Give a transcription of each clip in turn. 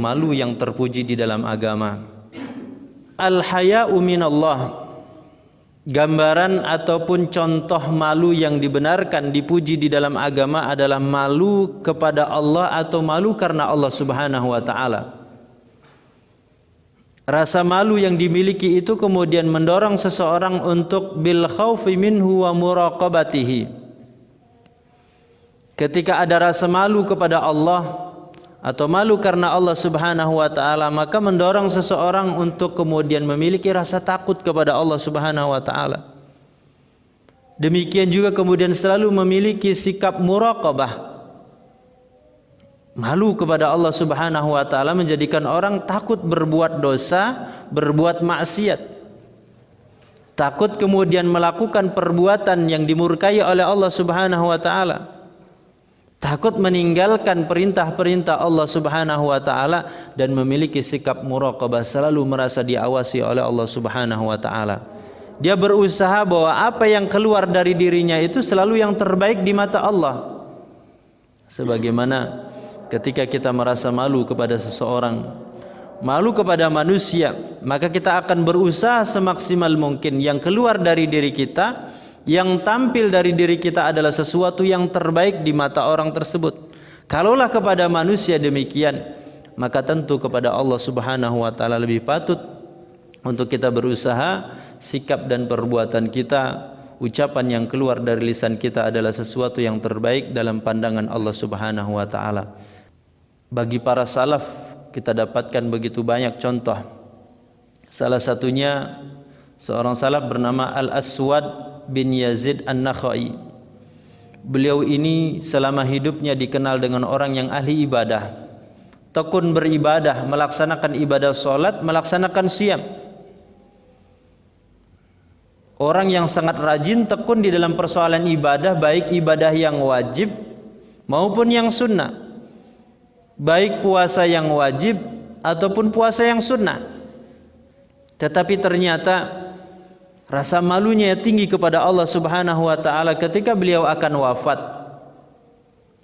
malu yang terpuji di dalam agama. Al-haya'u minallah, gambaran ataupun contoh malu yang dibenarkan dipuji di dalam agama adalah malu kepada Allah atau malu karena Allah Subhanahu wa taala. Rasa malu yang dimiliki itu kemudian mendorong seseorang untuk bil khaufi minhu wa muraqabatihi. Ketika ada rasa malu kepada Allah atau malu karena Allah Subhanahu wa taala, maka mendorong seseorang untuk kemudian memiliki rasa takut kepada Allah Subhanahu wa taala. Demikian juga kemudian selalu memiliki sikap muraqabah, malu kepada Allah Subhanahu wa taala, menjadikan orang takut berbuat dosa, berbuat maksiat. Takut kemudian melakukan perbuatan yang dimurkai oleh Allah Subhanahu wa taala. Takut meninggalkan perintah-perintah Allah Subhanahu wa taala dan memiliki sikap muraqabah, selalu merasa diawasi oleh Allah Subhanahu wa taala. Dia berusaha bahwa apa yang keluar dari dirinya itu selalu yang terbaik di mata Allah. Sebagaimana ketika kita merasa malu kepada seseorang, malu kepada manusia, maka kita akan berusaha semaksimal mungkin yang keluar dari diri kita, yang tampil dari diri kita adalah sesuatu yang terbaik di mata orang tersebut. Kalaulah kepada manusia demikian, maka tentu kepada Allah Subhanahu wa taala lebih patut untuk kita berusaha sikap dan perbuatan kita, ucapan yang keluar dari lisan kita adalah sesuatu yang terbaik dalam pandangan Allah Subhanahu wa taala. Bagi para salaf kita dapatkan begitu banyak contoh. Salah satunya seorang salaf bernama Al-Aswad bin Yazid An-Nakhai. Beliau ini selama hidupnya dikenal dengan orang yang ahli ibadah, tekun beribadah, melaksanakan ibadah salat, melaksanakan siam. Orang yang sangat rajin, tekun di dalam persoalan ibadah, baik ibadah yang wajib maupun yang sunnah, baik puasa yang wajib ataupun puasa yang sunnah. Tetapi ternyata rasa malunya tinggi kepada Allah Subhanahu wa taala ketika beliau akan wafat.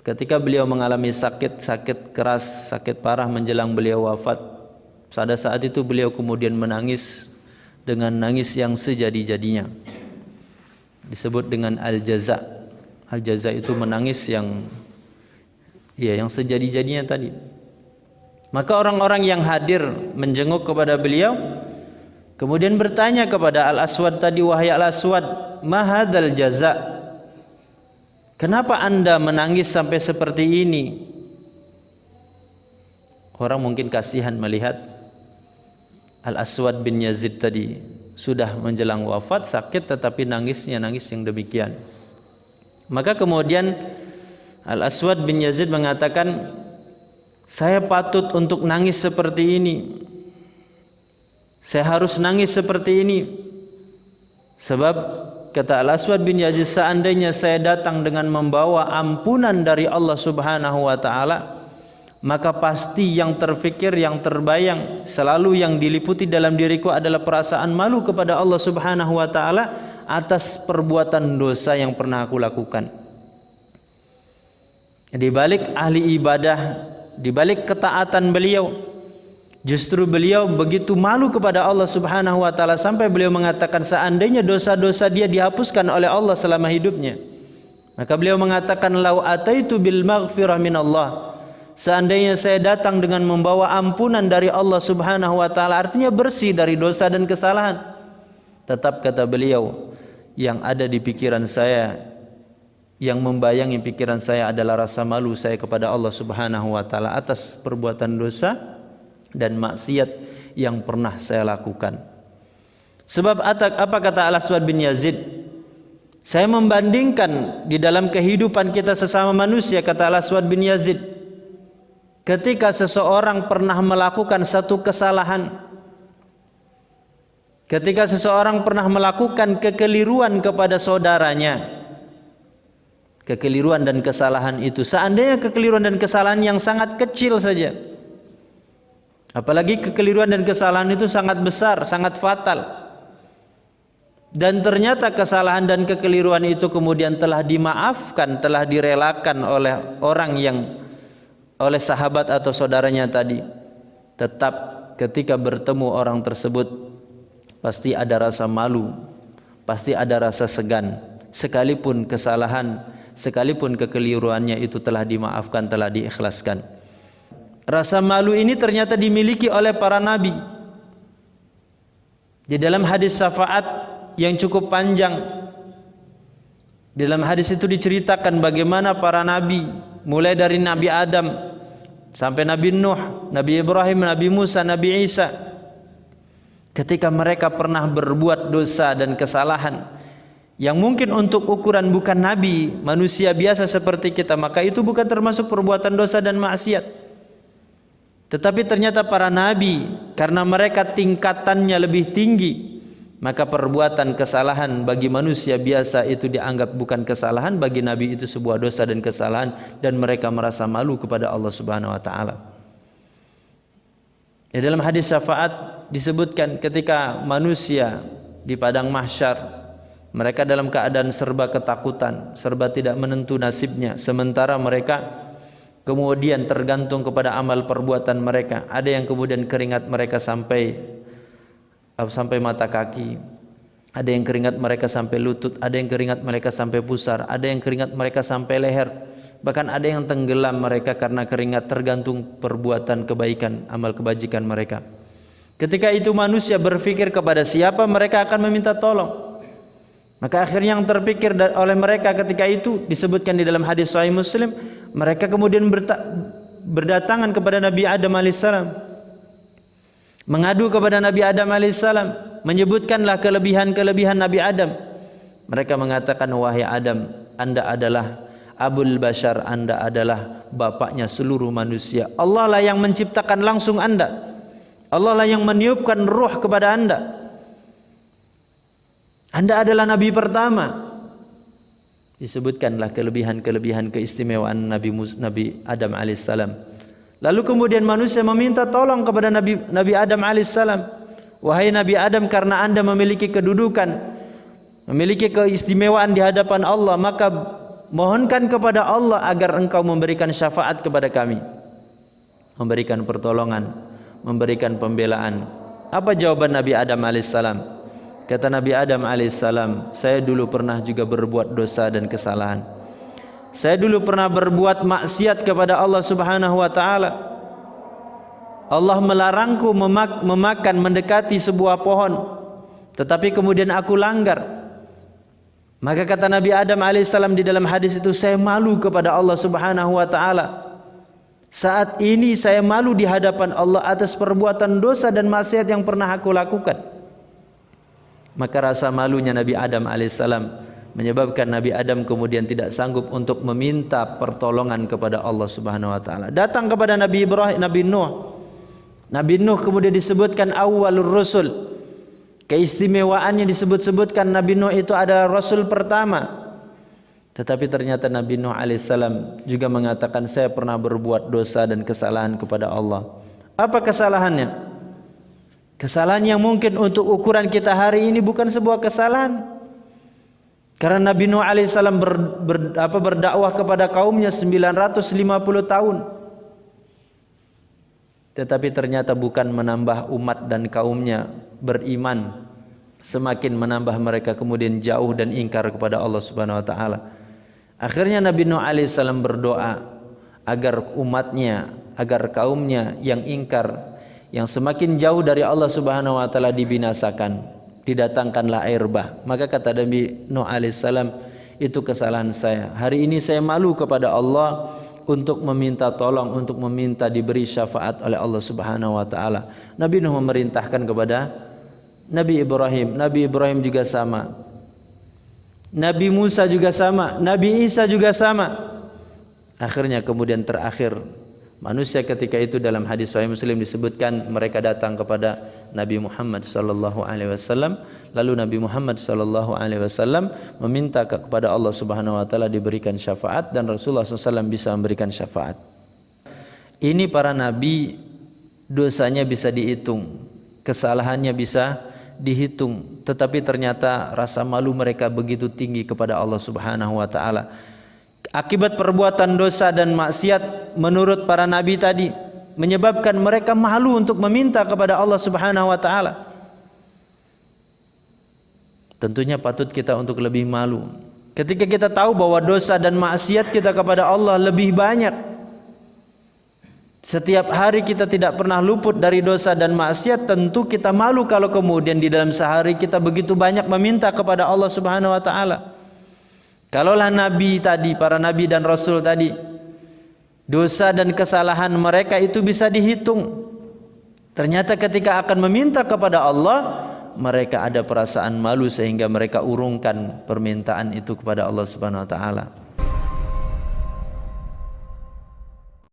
Ketika beliau mengalami sakit keras, sakit parah menjelang beliau wafat. Pada saat itu beliau kemudian menangis dengan nangis yang sejadi-jadinya. Disebut dengan al-jaza. Al-jaza itu menangis yang sejadi-jadinya tadi. Maka orang-orang yang hadir menjenguk kepada beliau kemudian bertanya kepada Al-Aswad tadi, wahai Al-Aswad, ma hadzal jaza? Kenapa Anda menangis sampai seperti ini? Orang mungkin kasihan melihat Al-Aswad bin Yazid tadi sudah menjelang wafat, sakit, tetapi nangisnya nangis yang demikian. Maka kemudian Al-Aswad bin Yazid mengatakan, saya patut untuk nangis seperti ini. Saya harus nangis seperti ini sebab kata Al-Aswad bin Yazid, seandainya saya datang dengan membawa ampunan dari Allah Subhanahu wa taala, maka pasti yang terfikir, yang terbayang, selalu yang diliputi dalam diriku adalah perasaan malu kepada Allah Subhanahu wa taala atas perbuatan dosa yang pernah aku lakukan. Di balik ahli ibadah, di balik ketaatan beliau, justru beliau begitu malu kepada Allah Subhanahu wa taala sampai beliau mengatakan seandainya dosa-dosa dia dihapuskan oleh Allah selama hidupnya, maka beliau mengatakan lau ataitu bil maghfirah min Allah, seandainya saya datang dengan membawa ampunan dari Allah Subhanahu wa taala, artinya bersih dari dosa dan kesalahan. Tetap kata beliau, yang ada di pikiran saya, yang membayangi pikiran saya adalah rasa malu saya kepada Allah Subhanahu wa taala atas perbuatan dosa dan maksiat yang pernah saya lakukan. Sebab apa kata Al-Aswad bin Yazid? Saya membandingkan di dalam kehidupan kita sesama manusia, kata Al-Aswad bin Yazid, ketika seseorang pernah melakukan satu kesalahan, ketika seseorang pernah melakukan kekeliruan kepada saudaranya, kekeliruan dan kesalahan itu, seandainya kekeliruan dan kesalahan yang sangat kecil saja, apalagi kekeliruan dan kesalahan itu sangat besar, sangat fatal, dan ternyata kesalahan dan kekeliruan itu kemudian telah dimaafkan, telah direlakan oleh orang yang, oleh sahabat atau saudaranya tadi, tetap ketika bertemu orang tersebut pasti ada rasa malu, pasti ada rasa segan, sekalipun kesalahan, sekalipun kekeliruannya itu telah dimaafkan, telah diikhlaskan. Rasa malu ini ternyata dimiliki oleh para nabi. Di dalam hadis syafaat yang cukup panjang, di dalam hadis itu diceritakan bagaimana para nabi, mulai dari Nabi Adam sampai Nabi Nuh, Nabi Ibrahim, Nabi Musa, Nabi Isa, ketika mereka pernah berbuat dosa dan kesalahan yang mungkin untuk ukuran bukan nabi, manusia biasa seperti kita, maka itu bukan termasuk perbuatan dosa dan maksiat. Tetapi ternyata para nabi, karena mereka tingkatannya lebih tinggi, maka perbuatan kesalahan bagi manusia biasa itu dianggap bukan kesalahan, bagi nabi itu sebuah dosa dan kesalahan, dan mereka merasa malu kepada Allah Subhanahu wa taala. Di dalam hadis syafaat disebutkan ketika manusia di padang mahsyar, mereka dalam keadaan serba ketakutan, serba tidak menentu nasibnya, sementara mereka kemudian tergantung kepada amal perbuatan mereka. Ada yang kemudian keringat mereka sampai mata kaki, ada yang keringat mereka sampai lutut, ada yang keringat mereka sampai pusar, ada yang keringat mereka sampai leher, bahkan ada yang tenggelam mereka karena keringat, tergantung perbuatan kebaikan, amal kebajikan mereka. Ketika itu manusia berpikir kepada siapa mereka akan meminta tolong. Maka akhirnya yang terpikir oleh mereka ketika itu disebutkan di dalam hadis Sahih Muslim, mereka kemudian berdatangan kepada Nabi Adam alaihissalam, mengadu kepada Nabi Adam alaihissalam, menyebutkanlah kelebihan-kelebihan Nabi Adam. Mereka mengatakan, wahai Adam, Anda adalah Abul Bashar, Anda adalah bapaknya seluruh manusia. Allah lah yang menciptakan langsung Anda, Allah lah yang meniupkan ruh kepada Anda. Anda adalah nabi pertama. Disebutkanlah kelebihan-kelebihan keistimewaan Nabi Adam alaihissalam. Lalu kemudian manusia meminta tolong kepada Nabi Adam alaihissalam. Wahai Nabi Adam, karena Anda memiliki kedudukan, memiliki keistimewaan di hadapan Allah, maka mohonkan kepada Allah agar engkau memberikan syafaat kepada kami, memberikan pertolongan, memberikan pembelaan. Apa jawaban Nabi Adam alaihissalam? Kata Nabi Adam alaihissalam, saya dulu pernah juga berbuat dosa dan kesalahan. Saya dulu pernah berbuat maksiat kepada Allah Subhanahu wa taala. Allah melarangku memakan, mendekati sebuah pohon, tetapi kemudian aku langgar. Maka kata Nabi Adam alaihissalam di dalam hadis itu, saya malu kepada Allah Subhanahu wa taala. Saat ini saya malu di hadapan Allah atas perbuatan dosa dan maksiat yang pernah aku lakukan. Maka rasa malunya Nabi Adam alaihissalam menyebabkan Nabi Adam kemudian tidak sanggup untuk meminta pertolongan kepada Allah Subhanahu wa taala. Datang kepada Nabi Ibrahim, Nabi Nuh. Nabi Nuh kemudian disebutkan awwalur rusul. Keistimewaannya disebut-sebutkan Nabi Nuh itu adalah rasul pertama. Tetapi ternyata Nabi Nuh alaihissalam juga mengatakan, saya pernah berbuat dosa dan kesalahan kepada Allah. Apa kesalahannya? Kesalahan yang mungkin untuk ukuran kita hari ini bukan sebuah kesalahan. Karena Nabi Nuh alaihissalam berdakwah kepada kaumnya 950 tahun. Tetapi ternyata bukan menambah umat dan kaumnya beriman, semakin menambah mereka kemudian jauh dan ingkar kepada Allah Subhanahu wa taala. Akhirnya Nabi Nuh alaihissalam berdoa agar umatnya, agar kaumnya yang ingkar, yang semakin jauh dari Allah Subhanahu wa taala dibinasakan, didatangkanlah air bah. Maka kata Nabi Nuh alaihissalam, itu kesalahan saya. Hari ini saya malu kepada Allah untuk meminta tolong, untuk meminta diberi syafaat oleh Allah Subhanahu wa taala. Nabi Nuh memerintahkan kepada Nabi Ibrahim. Nabi Ibrahim juga sama. Nabi Musa juga sama, Nabi Isa juga sama. Akhirnya kemudian terakhir manusia ketika itu dalam hadis Sahih Muslim disebutkan mereka datang kepada Nabi Muhammad sallallahu alaihi wasallam, lalu Nabi Muhammad sallallahu alaihi wasallam meminta kepada Allah Subhanahu wa taala diberikan syafaat, dan Rasulullah SAW bisa memberikan syafaat. Ini para nabi dosanya bisa dihitung, kesalahannya bisa dihitung, tetapi ternyata rasa malu mereka begitu tinggi kepada Allah Subhanahu wa taala. Akibat perbuatan dosa dan maksiat menurut para nabi tadi, menyebabkan mereka malu untuk meminta kepada Allah Subhanahu wa taala. Tentunya patut kita untuk lebih malu ketika kita tahu bahwa dosa dan maksiat kita kepada Allah lebih banyak. Setiap hari kita tidak pernah luput dari dosa dan maksiat. Tentu kita malu kalau kemudian di dalam sehari kita begitu banyak meminta kepada Allah Subhanahu wa taala. Kalaulah nabi tadi, para nabi dan rasul tadi, dosa dan kesalahan mereka itu bisa dihitung. Ternyata ketika akan meminta kepada Allah, mereka ada perasaan malu sehingga mereka urungkan permintaan itu kepada Allah Subhanahu wa taala.